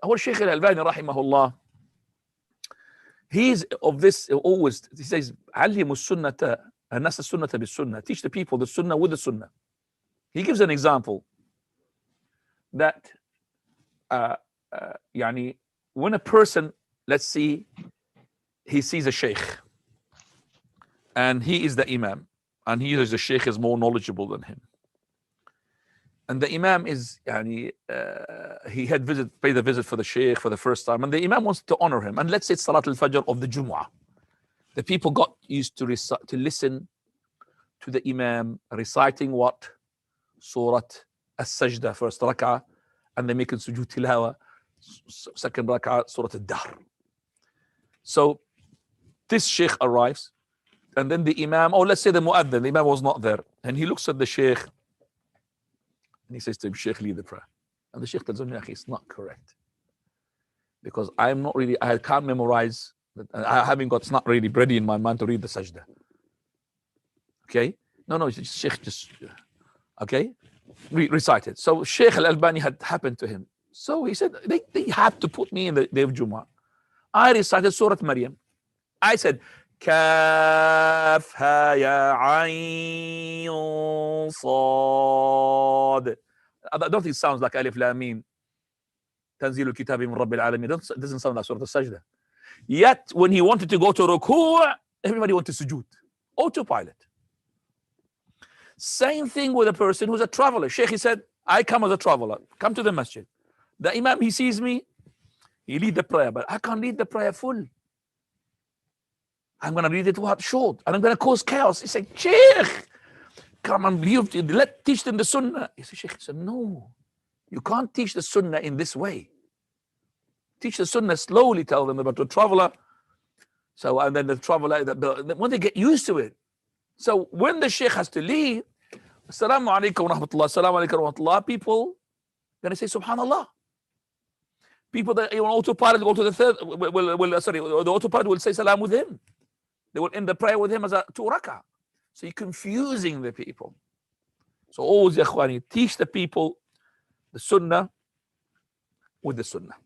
our Sheikh al-Albani rahimahullah, he's of this always, he says, علموا السنة الناس السنة بالسنة, teach the people the sunnah with the sunnah. He gives an example that يعني when a person, let's see, he sees a sheikh and he is the imam, and he is the sheikh is more knowledgeable than him, and the imam is يعني he had paid a visit for the sheikh for the first time, and the imam wants to honor him, and let's say it's Salat al-Fajr of the Jumu'ah. The people got used to listen to the imam reciting what? Surah as-Sajda, first rak'ah, and they make it sujood tilawa, second rak'ah, Surah al-Dahr. So this sheikh arrives, and then the imam, or let's say the mu'adhin, the imam was not there, and he looks at the sheikh and he says to him, Sheikh, lead the prayer. And the sheikh tells him, it's not correct, because I'm not really, I can't memorize, I haven't got, it's not really ready in my mind to read the sajda. Okay? No, sheikh just, okay? Recite it. So Sheikh al-Albani had happened to him. So he said, they have to put me in the day of Jumu'ah. I recited Surah Maryam. I said, Kaf ha ya ayn sad. I don't think it sounds like Alif Lam Mim. Tanzilul Kitabi min Rabbil Alamin. It doesn't sound like Surah Al-Sajda. Yet when he wanted to go to ruku', everybody wanted to sujood. Autopilot. Same thing with a person who's a traveler. Sheikh, he said, I come as a traveler. Come to the masjid. The imam, he sees me, he lead the prayer, but I can't lead the prayer full. I'm going to read it short, and I'm going to cause chaos. He said, Sheikh, come and teach them the sunnah. He said, Sheikh, he said, no, you can't teach the sunnah in this way. Teach the sunnah slowly, tell them about the traveler. So, and then the traveler, when they get used to it. So when the sheikh has to leave, Assalamu alaikum wa rahmatullah, Assalamu alaikum wa rahmatullah, people going to say Subhanallah. People that on autopilot go to the third, the autopilot will say salam with him. They will end the prayer with him as a 2 rak'ah. So you're confusing the people. So always, ya ikhwani, teach the people the sunnah with the sunnah.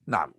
Naam.